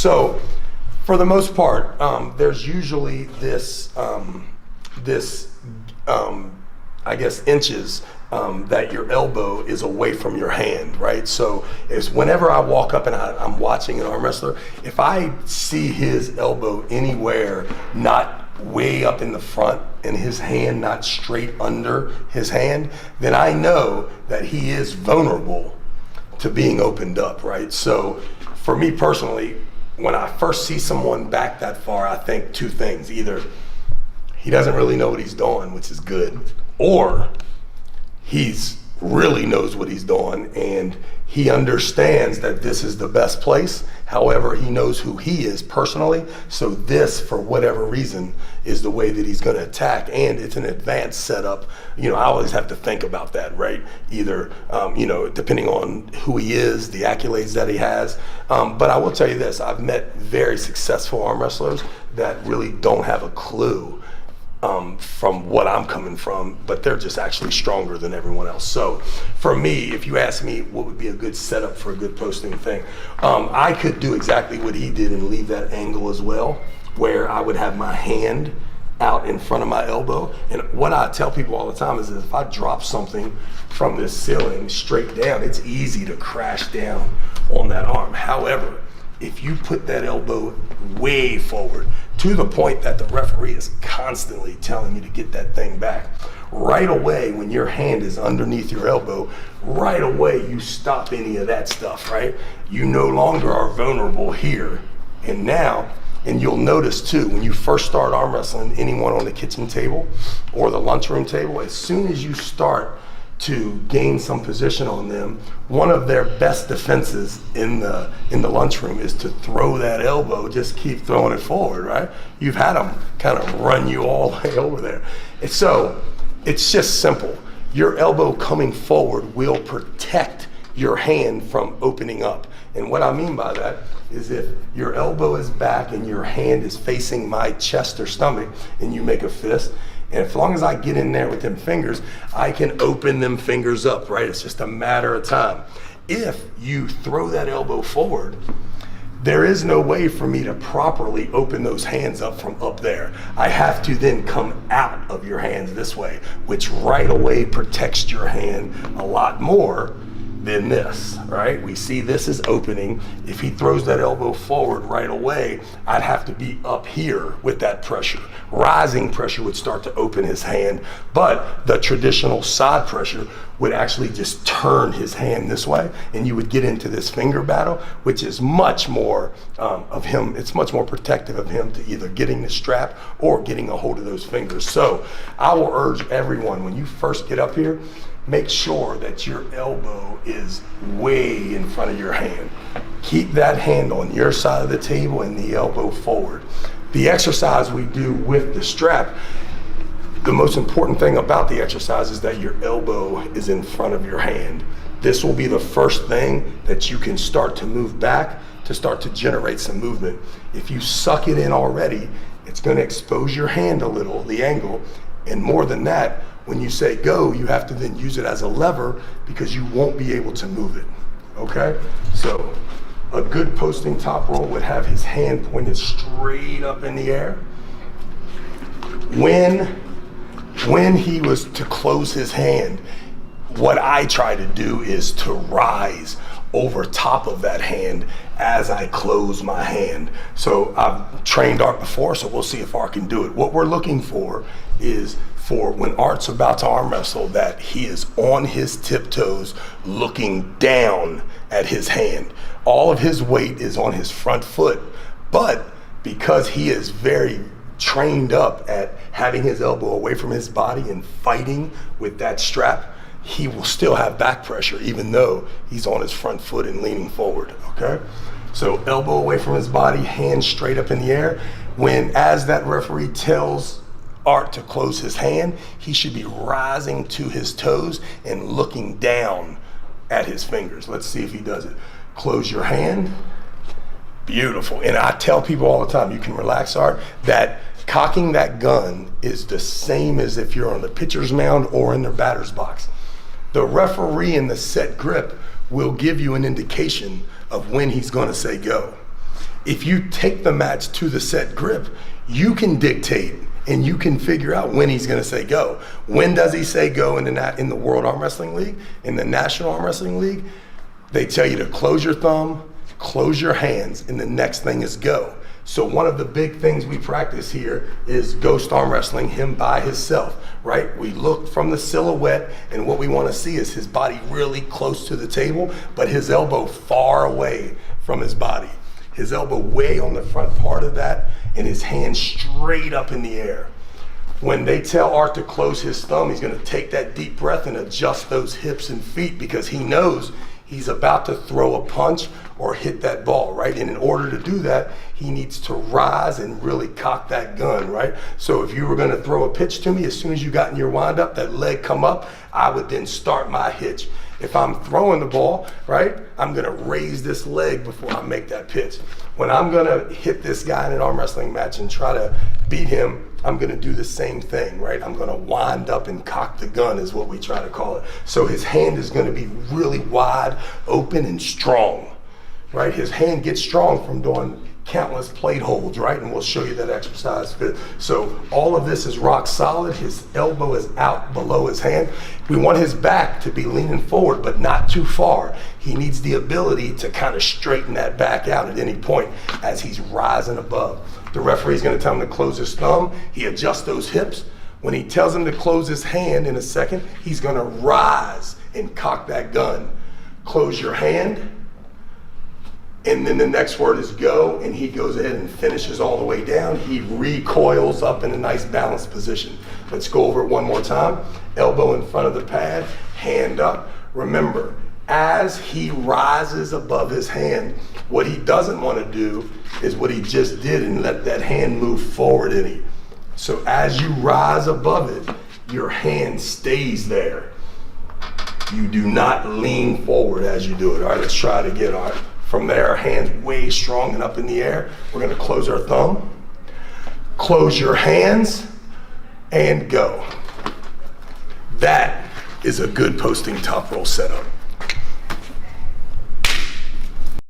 So for the most part, there's usually this, I guess, inches that your elbow is away from your hand, right? So it's whenever I walk up and I'm watching an arm wrestler, if I see his elbow anywhere not way up in the front and his hand not straight under his hand, then I know that he is vulnerable to being opened up, right? So for me personally, when I first see someone back that far, I think two things. Either he doesn't really know what he's doing, which is good, or he's really knows what he's doing and he understands that this is the best place. However, he knows who he is personally. So this, for whatever reason, is the way that he's going to attack. And it's an advanced setup. You know, I always have to think about that, right? Either, you know, depending on who he is, the accolades that he has. But I will tell you this, I've met very successful arm wrestlers that really don't have a clue from what I'm coming from, but they're just actually stronger than everyone else. So for me, if you ask me what would be a good setup for a good posting thing, I could do exactly what he did and leave that angle as well, where I would have my hand out in front of my elbow. And what I tell people all the time is that if I drop something from this ceiling straight down, it's easy to crash down on that arm. However, if you put that elbow way forward to the point that the referee is constantly telling you to get that thing back, right away when your hand is underneath your elbow, right away you stop any of that stuff, right? You no longer are vulnerable here and now. And you'll notice too, when you first start arm wrestling anyone on the kitchen table or the lunchroom table, as soon as you start to gain some position on them, one of their best defenses in the lunchroom is to throw that elbow, just keep throwing it forward, right? You've had them kind of run you all the way over there. And so it's just simple. Your elbow coming forward will protect your hand from opening up. And what I mean by that is if your elbow is back and your hand is facing my chest or stomach and you make a fist, and as long as I get in there with them fingers, I can open them fingers up, right? It's just a matter of time. If you throw that elbow forward, there is no way for me to properly open those hands up from up there. I have to then come out of your hands this way, which right away protects your hand a lot more than this, right? We see this is opening. If he throws that elbow forward right away, I'd have to be up here with that pressure. Rising pressure would start to open his hand, but the traditional side pressure would actually just turn his hand this way, and you would get into this finger battle, which is much more of him, it's much more protective of him to either getting the strap or getting a hold of those fingers. So I will urge everyone, when you first get up here, make sure that your elbow is way in front of your hand. Keep that hand on your side of the table and the elbow forward. The exercise we do with the strap, the most important thing about the exercise is that your elbow is in front of your hand. This will be the first thing that you can start to move back to start to generate some movement. If you suck it in already, it's going to expose your hand a little, the angle, and more than that, when you say go, you have to then use it as a lever because you won't be able to move it, okay? So a good posting top roll would have his hand pointed straight up in the air. When he was to close his hand, what I try to do is to rise over top of that hand as I close my hand. So I've trained Art before, so we'll see if Art can do it. What we're looking for is for when Art's about to arm wrestle, that he is on his tiptoes looking down at his hand. All of his weight is on his front foot, but because he is very trained up at having his elbow away from his body and fighting with that strap, he will still have back pressure even though he's on his front foot and leaning forward, okay? So elbow away from his body, hand straight up in the air. As that referee tells Art to close his hand, he should be rising to his toes and looking down at his fingers. Let's see if he does it. Close your hand. Beautiful. And I tell people all the time, you can relax, Art, that cocking that gun is the same as if you're on the pitcher's mound or in the batter's box. The referee in the set grip will give you an indication of when he's going to say go. if you take the match to the set grip, you can dictate and you can figure out when he's gonna say go. When does he say go in the World Arm Wrestling League, in the National Arm Wrestling League? They tell you to close your thumb, close your hands, and the next thing is go. So one of the big things we practice here is ghost arm wrestling, him by himself, right? We look from the silhouette, and what we want to see is his body really close to the table, but his elbow far away from his body. His elbow way on the front part of that, and his hand straight up in the air. When they tell Art to close his thumb, he's gonna take that deep breath and adjust those hips and feet, because he knows he's about to throw a punch or hit that ball, right? And in order to do that, he needs to rise and really cock that gun, right? So if you were gonna throw a pitch to me, as soon as you got in your wind up, that leg come up, I would then start my hitch. If I'm throwing the ball, right, I'm gonna raise this leg before I make that pitch. When I'm gonna hit this guy in an arm wrestling match and try to beat him, I'm gonna do the same thing, right? I'm gonna wind up and cock the gun is what we try to call it. So his hand is gonna be really wide, open, and strong, right? His hand gets strong from doing countless plate holds, right? And we'll show you that exercise. So all of this is rock solid. His elbow is out below his hand. We want his back to be leaning forward, but not too far. He needs the ability to kind of straighten that back out at any point as he's rising above. The referee's gonna tell him to close his thumb. He adjusts those hips. When he tells him to close his hand in a second, he's gonna rise and cock that gun. Close your hand. And then the next word is go, and he goes ahead and finishes all the way down. He recoils up in a nice balanced position. Let's go over it one more time. Elbow in front of the pad, hand up. Remember, as he rises above his hand, what he doesn't want to do is what he just did and let that hand move forward in it. So as you rise above it, your hand stays there. You do not lean forward as you do it. All right, let's try it again. All right. From there, hands way strong and up in the air. We're gonna close our thumb, close your hands, and go. That is a good posting top roll setup.